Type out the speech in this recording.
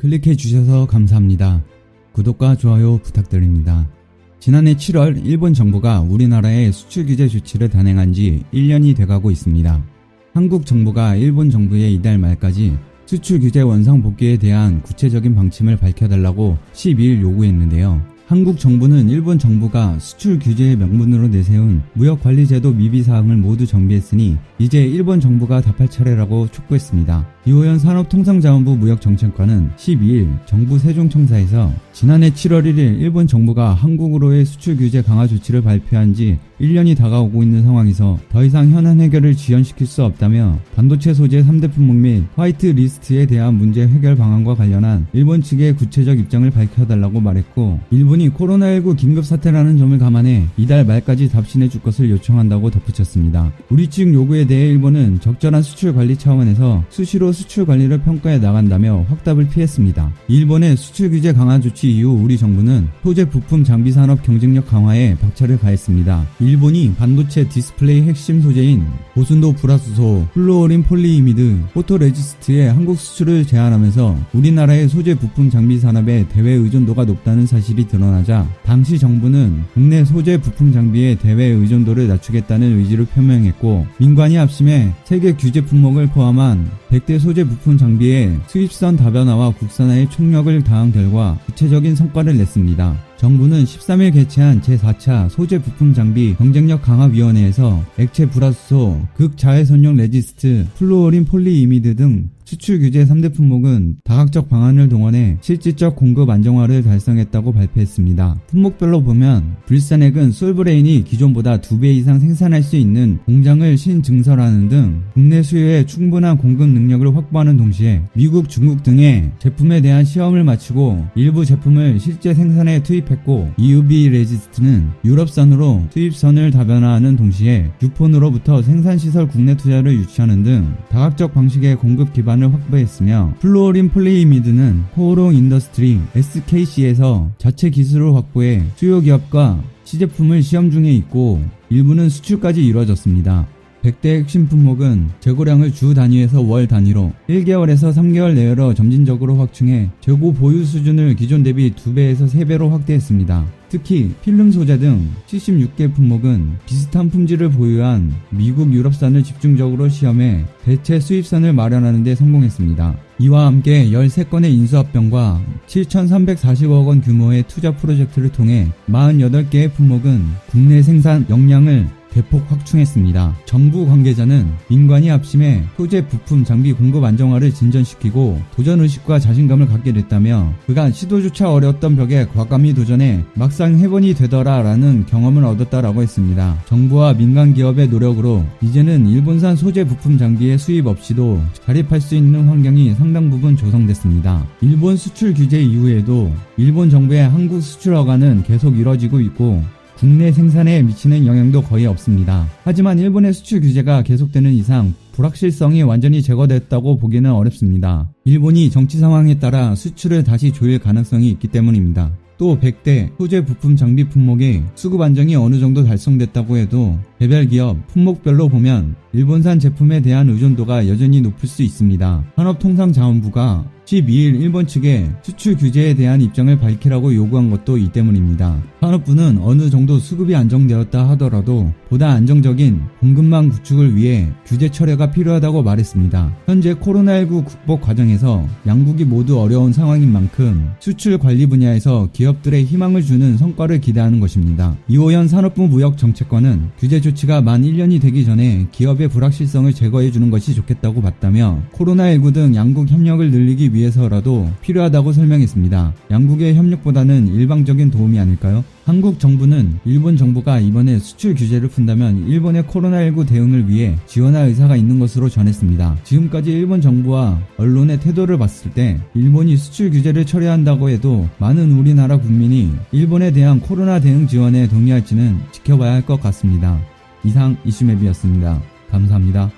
클릭해 주셔서 감사합니다. 구독과 좋아요 부탁드립니다. 지난해 7월 일본 정부가 우리나라에 수출 규제 조치를 단행한 지 1년이 돼가고 있습니다. 한국 정부가 일본 정부에 이달 말까지 수출 규제 원상 복귀에 대한 구체적인 방침을 밝혀달라고 12일 요구했는데요. 한국 정부는 일본 정부가 수출 규제의 명분으로 내세운 무역관리제도 미비사항을 모두 정비했으니 이제 일본 정부가 답할 차례라고 촉구했습니다. 이호연 산업통상자원부 무역정책관은 12일 정부 세종청사에서 지난해 7월 1일 일본 정부가 한국으로의 수출 규제 강화 조치를 발표한 지 1년이 다가오고 있는 상황에서 더 이상 현안 해결을 지연시킬 수 없다며 반도체 소재 3대 품목 및 화이트 리스트에 대한 문제 해결 방안과 관련한 일본 측의 구체적 입장을 밝혀달라고 말했고, 일본이 코로나19 긴급사태라는 점을 감안해 이달 말까지 답신해 줄 것을 요청한다고 덧붙였습니다. 우리 측 요구에 대해 일본은 적절한 수출 관리 차원에서 수시로 수출 관리를 평가해 나간다며 확답을 피했습니다. 일본의 수출 규제 강화 조치 이후 우리 정부는 소재 부품 장비 산업 경쟁력 강화에 박차를 가했습니다. 일본이 반도체 디스플레이 핵심 소재인 고순도 불화수소, 플루오린 폴리이미드, 포토레지스트의 한국 수출을 제한하면서 우리나라의 소재 부품 장비 산업의 대외 의존도가 높다는 사실이 드러나자 당시 정부는 국내 소재 부품 장비의 대외 의존도를 낮추겠다는 의지를 표명했고, 민관이 합심해 세계 규제 품목을 포함한 100대 소재 부품 장비의 수입선 다변화와 국산화에 총력을 다한 결과 구체적인 성과를 냈습니다. 정부는 13일 개최한 제4차 소재 부품 장비 경쟁력 강화위원회에서 액체 불화수소, 극자외선용 레지스트, 플루오린 폴리이미드 등 수출 규제 3대 품목은 다각적 방안을 동원해 실질적 공급 안정화를 달성했다고 발표했습니다. 품목별로 보면 불산액은 솔브레인이 기존보다 2배 이상 생산할 수 있는 공장을 신증설하는 등 국내 수요에 충분한 공급 능력을 확보하는 동시에 미국, 중국 등의 제품에 대한 시험을 마치고 일부 제품을 실제 생산에 투입했고, EUV 레지스트는 유럽산으로 수입선을 다변화하는 동시에 유폰으로부터 생산시설 국내 투자를 유치하는 등 다각적 방식의 공급 기반을 확보했으며, 플루오린 폴리이미드는 코오롱 인더스트리 SKC에서 자체 기술을 확보해 주요 기업과 시제품을 시험 중에 있고 일부는 수출까지 이루어졌습니다. 100대 핵심 품목은 재고량을 주 단위에서 월 단위로 1개월에서 3개월 내로 점진적으로 확충해 재고 보유 수준을 기존 대비 2배에서 3배로 확대했습니다. 특히 필름 소재 등 76개 품목은 비슷한 품질을 보유한 미국, 유럽산을 집중적으로 시험해 대체 수입선을 마련하는 데 성공했습니다. 이와 함께 13건의 인수합병과 7,340억 원 규모의 투자 프로젝트를 통해 48개의 품목은 국내 생산 역량을 대폭 확충했습니다. 정부 관계자는 민관이 합심해 소재 부품 장비 공급 안정화를 진전시키고 도전의식과 자신감을 갖게 됐다며, 그간 시도조차 어려웠던 벽에 과감히 도전해 막상 해본이 되더라 라는 경험을 얻었다라고 했습니다. 정부와 민간 기업의 노력으로 이제는 일본산 소재 부품 장비의 수입 없이도 자립할 수 있는 환경이 상당 부분 조성됐습니다. 일본 수출 규제 이후에도 일본 정부의 한국 수출 허가는 계속 이뤄지고 있고 국내 생산에 미치는 영향도 거의 없습니다. 하지만 일본의 수출 규제가 계속되는 이상 불확실성이 완전히 제거됐다고 보기는 어렵습니다. 일본이 정치 상황에 따라 수출을 다시 조일 가능성이 있기 때문입니다. 또 100대 소재 부품 장비 품목의 수급 안정이 어느 정도 달성됐다고 해도 개별 기업 품목별로 보면 일본산 제품에 대한 의존도가 여전히 높을 수 있습니다. 산업통상자원부가 12일 일본 측에 수출 규제에 대한 입장을 밝히라고 요구한 것도 이 때문입니다. 산업부는 어느 정도 수급이 안정되었다 하더라도 보다 안정적인 공급망 구축을 위해 규제 철회가 필요하다고 말했습니다. 현재 코로나19 극복 과정에서 양국이 모두 어려운 상황인 만큼 수출 관리 분야에서 기업들의 희망을 주는 성과를 기대하는 것입니다. 이호연 산업부 무역정책관은 규제 조치가 만 1년이 되기 전에 기업의 불확실성을 제거해주는 것이 좋겠다고 봤다며, 코로나19 등 양국 협력을 늘리기 위해서라도 필요하다고 설명했습니다. 양국의 협력보다는 일방적인 도움이 아닐까요? 한국 정부는 일본 정부가 이번에 수출 규제를 푼다면 일본의 코로나19 대응을 위해 지원할 의사가 있는 것으로 전했습니다. 지금까지 일본 정부와 언론의 태도를 봤을 때 일본이 수출 규제를 철회한다고 해도 많은 우리나라 국민이 일본에 대한 코로나 대응 지원에 동의할지는 지켜봐야 할 것 같습니다. 이상 이슈맵이었습니다. 감사합니다.